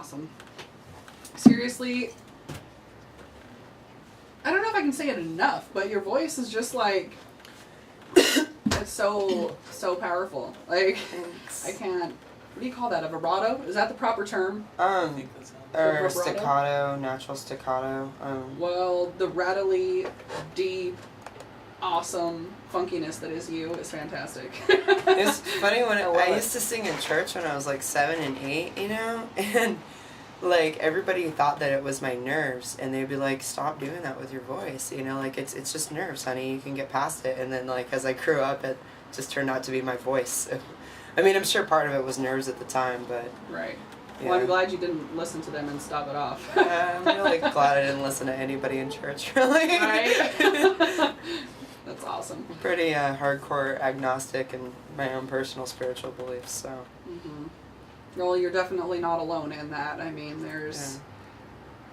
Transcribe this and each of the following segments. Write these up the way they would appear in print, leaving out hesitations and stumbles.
awesome. Seriously, I don't know if I can say it enough, but your voice is just like, it's so powerful. Like, I can't, what do you call that, a vibrato? Is that the proper term? Or staccato, natural staccato. Well, the rattly, deep, awesome funkiness that is you is fantastic. It's funny when I used to sing in church when I was like 7 and 8, you know, and like everybody thought that it was my nerves, and they'd be like, "Stop doing that with your voice," you know, like it's just nerves, honey. You can get past it. And then like as I grew up, it just turned out to be my voice. I mean, I'm sure part of it was nerves at the time, but right. Yeah. Well, I'm glad you didn't listen to them and stop it off. I'm really glad I didn't listen to anybody in church, really. Right? That's awesome. I'm pretty hardcore agnostic in my own personal spiritual beliefs, so. Mm-hmm. Well, you're definitely not alone in that. I mean, there's...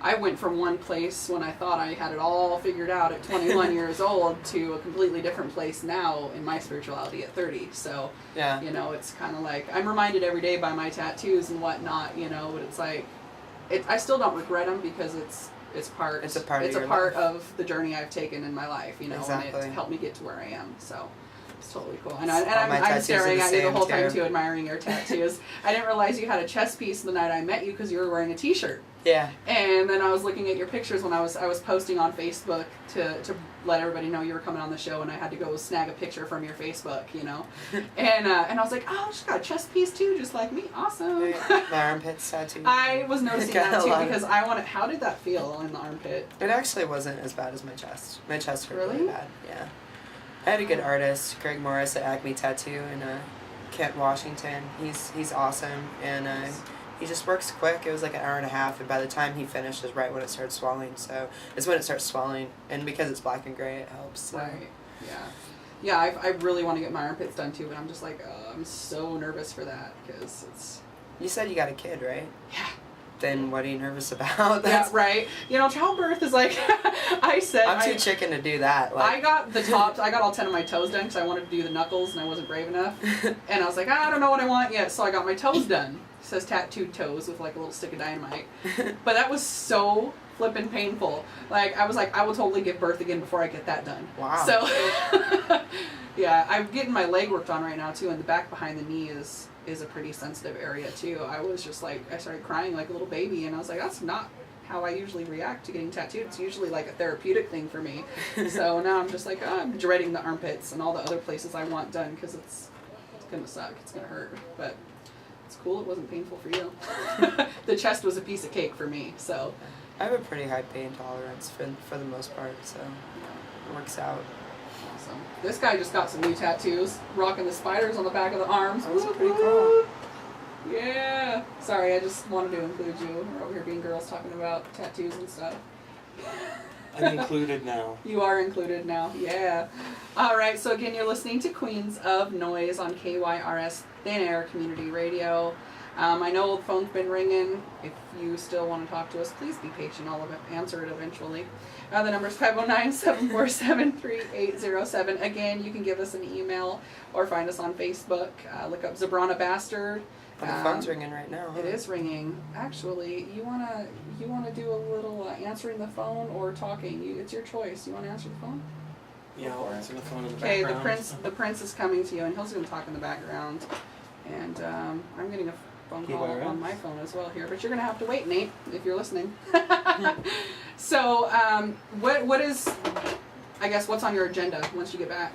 I went from one place when I thought I had it all figured out at 21 years old to a completely different place now in my spirituality at 30. So, yeah. You know, it's kind of like, I'm reminded every day by my tattoos and whatnot, you know, but it's like, I still don't regret them because it's a part of the journey I've taken in my life, you know, exactly. And it's helped me get to where I am, so it's totally cool. And I'm staring at you the whole time too, admiring your tattoos. I didn't realize you had a chest piece the night I met you because you were wearing a t-shirt. Yeah. And then I was looking at your pictures when I was posting on Facebook to let everybody know you were coming on the show, and I had to go snag a picture from your Facebook, you know. And I was like, oh, she's got a chest piece too, just like me. Awesome. My armpit's tattoo. I was noticing that too because I wanted. How did that feel in the armpit? It actually wasn't as bad as my chest. My chest hurt really bad. Yeah. I had a good artist, Greg Morris at Acme Tattoo in Kent, Washington. He's awesome, and he just works quick. It was like an hour and a half, and by the time he finished is right when it started swelling. So it's when it starts swelling, and because it's black and gray, it helps. So. Right. Yeah. Yeah. I really want to get my armpits done too, but I'm just like, I'm so nervous for that because it's. You said you got a kid, right? Yeah. Then what are you nervous about? Yeah, right. You know, childbirth is like, I said. I'm too chicken to do that. Like. I got the tops. I got all 10 of my toes done because I wanted to do the knuckles and I wasn't brave enough. And I was like, I don't know what I want yet, so I got my toes done. It says tattooed toes with like a little stick of dynamite. But that was so flippin' painful. Like, I was like, I will totally give birth again before I get that done. Wow. So, yeah, I'm getting my leg worked on right now too, and the back behind the knee is a pretty sensitive area too. I was just like, I started crying like a little baby, and I was like, that's not how I usually react to getting tattooed. It's usually like a therapeutic thing for me. So now I'm just like, I'm dreading the armpits and all the other places I want done because it's gonna suck. It's gonna hurt, but it's cool. It wasn't painful for you. The chest was a piece of cake for me. So I have a pretty high pain tolerance for the most part, so it works out. Awesome. This guy just got some new tattoos, rocking the spiders on the back of the arms. That was pretty cool. Yeah. Sorry, I just wanted to include you. We're over here being girls talking about tattoos and stuff. I'm included now. You are included now, yeah. All right, so again, you're listening to Queens of Noise on KYRS Thin Air Community Radio. I know the phone's been ringing. If you still want to talk to us, please be patient. I'll answer it eventually. The number is 509-747-3807. Again, you can give us an email or find us on Facebook. Look up Zebrana Bastard. The phone's ringing right now. Huh? It is ringing. Actually, you wanna do a little answering the phone or talking? It's your choice. You want to answer the phone? Yeah, I'll answer the phone in the background. background. Okay, the prince is coming to you, and he's going to talk in the background. And I'm getting a phone call on my phone as well here, but you're going to have to wait, Nate, if you're listening. So, what is, I guess, what's on your agenda once you get back?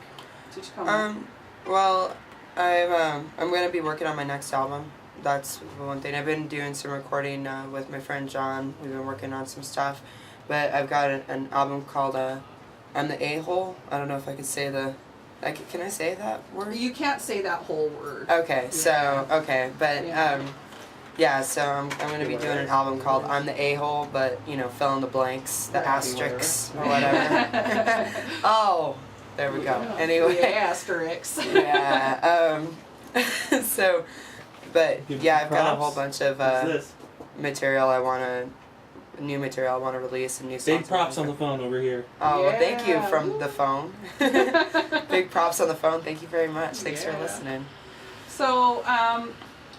Did you come? Well, I'm going to be working on my next album. That's one thing. I've been doing some recording with my friend John. We've been working on some stuff, but I've got an album called I'm the A-Hole. I don't know if I could say can I say that word? You can't say that whole word. Okay, yeah. So, okay, but, so I'm going to be doing an album called I'm the A-Hole, but, fill in the blanks, the asterisks, or whatever. Oh, there we go. Anyway. The asterisks. Yeah, so, but, I've got a whole bunch of material new material I want to release and new songs. Big props on the phone over here. Oh, well, thank you from the phone. Big props on the phone. Thank you very much. Thanks for listening. So, I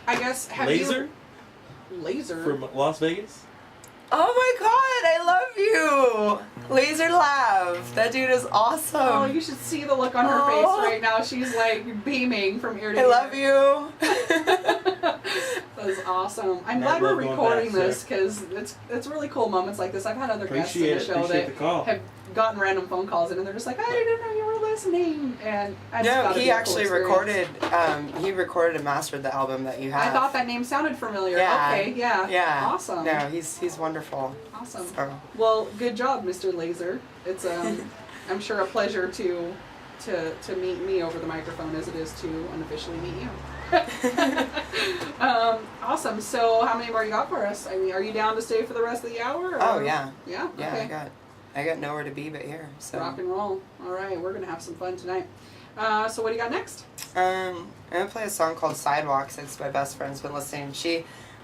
guess Laser? Laser. From Las Vegas? Oh my god, I love you! Laser Lav. That dude is awesome. Oh, you should see the look on her face right now. She's like beaming from ear to ear. I love you. That is awesome. I'm glad we're recording this because it's really cool moments like this. I've had other guests in the show that have gotten random phone calls in and they're just like, I didn't know you were listening. And I just no, he actually recorded. He recorded and mastered the album that you have. I thought that name sounded familiar. Yeah. Okay, yeah. Yeah. Awesome. No, he's wonderful. Awesome. So. Well, good job, Mr. Laser. It's I'm sure a pleasure to meet me over the microphone as it is to unofficially meet you. Awesome. So, how many more you got for us? I mean, are you down to stay for the rest of the hour? Or? Oh yeah. Yeah. Yeah, Okay. I got nowhere to be but here. So. Rock and roll. All right, we're gonna have some fun tonight. So, what do you got next? I'm gonna play a song called Sidewalk since my best friend's been listening.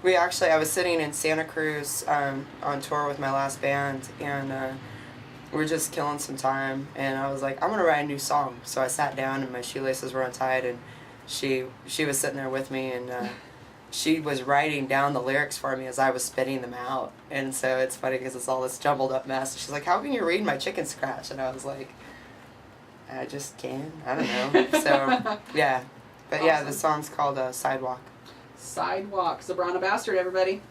I was sitting in Santa Cruz on tour with my last band, and we were just killing some time. And I was like, I'm gonna write a new song. So I sat down, and my shoelaces were untied, and she was sitting there with me, and she was writing down the lyrics for me as I was spitting them out. And so it's funny because it's all this jumbled up mess. She's like, how can you read my chicken scratch? And I was like, I just can. I don't know. So, yeah. But yeah, the song's called Sidewalk. Sidewalk. Zebrana Bastard, everybody.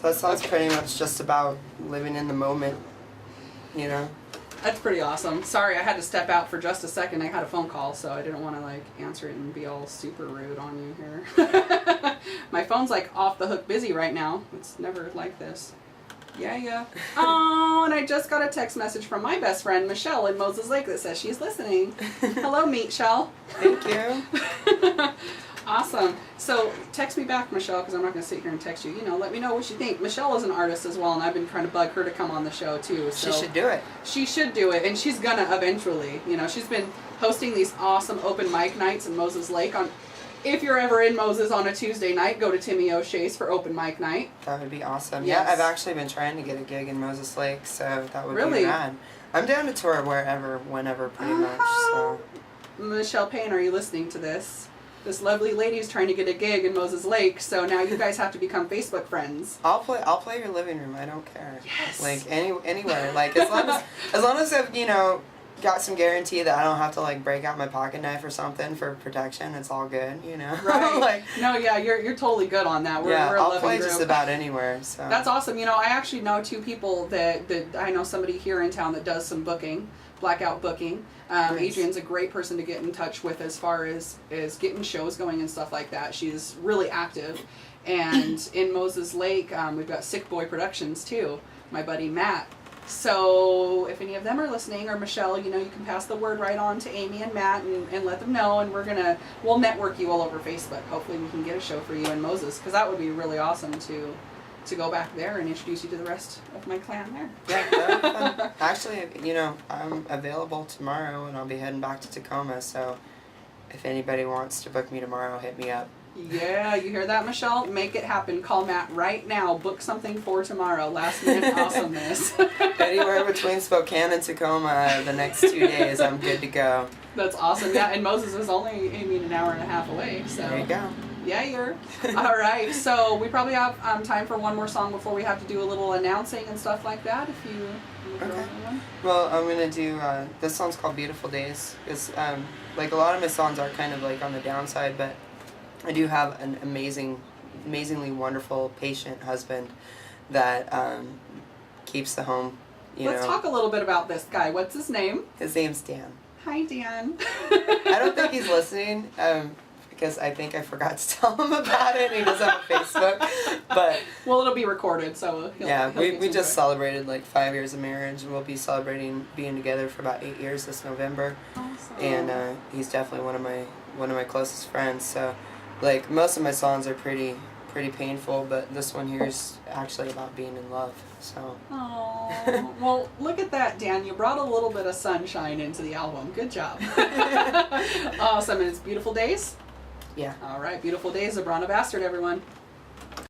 That song's pretty much just about living in the moment, you know? That's pretty awesome. Sorry, I had to step out for just a second. I had a phone call, so I didn't want to like answer it and be all super rude on you here. My phone's like off the hook busy right now. It's never like this. Yeah. Oh, and I just got a text message from my best friend, Michelle, in Moses Lake that says she's listening. Hello, Meat Shell. Thank you. Awesome. So text me back, Michelle, because I'm not going to sit here and text you. You know, let me know what you think. Michelle is an artist as well, and I've been trying to bug her to come on the show too. So she should do it. She should do it, and she's gonna eventually. You know, she's been hosting these awesome open mic nights in Moses Lake. If you're ever in Moses on a Tuesday night, go to Timmy O'Shea's for open mic night. That would be awesome. Yes. Yeah, I've actually been trying to get a gig in Moses Lake, so that would Really? be rad. I'm down to tour wherever, whenever, pretty much. So. Michelle Payne, are you listening to this? this lovely lady's trying to get a gig in Moses Lake, so now you guys have to become Facebook friends. I'll play your living room. I don't care. Yes. Like anywhere. Like as long as I've got some guarantee that I don't have to like break out my pocket knife or something for protection. It's all good. Right. Like, no, yeah, you're totally good on that. We're a I'll loving play group. just about anywhere. So That's awesome. I actually know 2 people that I know somebody here in town that does some booking, blackout booking. Nice. Adrian's a great person to get in touch with as far as getting shows going and stuff like that. She's really active. And in Moses Lake, we've got Sick Boy Productions too, my buddy Matt. So if any of them are listening, or Michelle, you can pass the word right on to Amy and Matt and let them know, and we'll network you all over Facebook. Hopefully we can get a show for you in Moses, because that would be really awesome to go back there and introduce you to the rest of my clan there. Yeah, that would be fun. Actually, I'm available tomorrow, and I'll be heading back to Tacoma, so if anybody wants to book me tomorrow, hit me up. Yeah, you hear that, Michelle? Make it happen. Call Matt right now. Book something for tomorrow. Last minute awesomeness. Anywhere between Spokane and Tacoma the next 2 days, I'm good to go. That's awesome. Yeah, and Moses is only, an hour and a half away, so. There you go. Yeah, you're. All right, so we probably have time for one more song before we have to do a little announcing and stuff like that, if you throw Okay. one. Well, I'm going to do, this song's called Beautiful Days. It's, like a lot of my songs are kind of like on the downside, but I do have an amazingly wonderful, patient husband that keeps the home, Let's talk a little bit about this guy. What's his name? His name's Dan. Hi, Dan. I don't think he's listening, because I think I forgot to tell him about it. He doesn't have a Facebook, but Well, it'll be recorded, so he'll we get to just it. celebrated like 5 years of marriage. We'll be celebrating being together for about 8 years this November, Awesome. and he's definitely one of my closest friends. So, like most of my songs are pretty painful, but this one here is actually about being in love. So. Oh, well, look at that, Dan. You brought a little bit of sunshine into the album. Good job. Awesome, and it's Beautiful Days? Yeah. All right, Beautiful Days, Zebrana Bastard, everyone.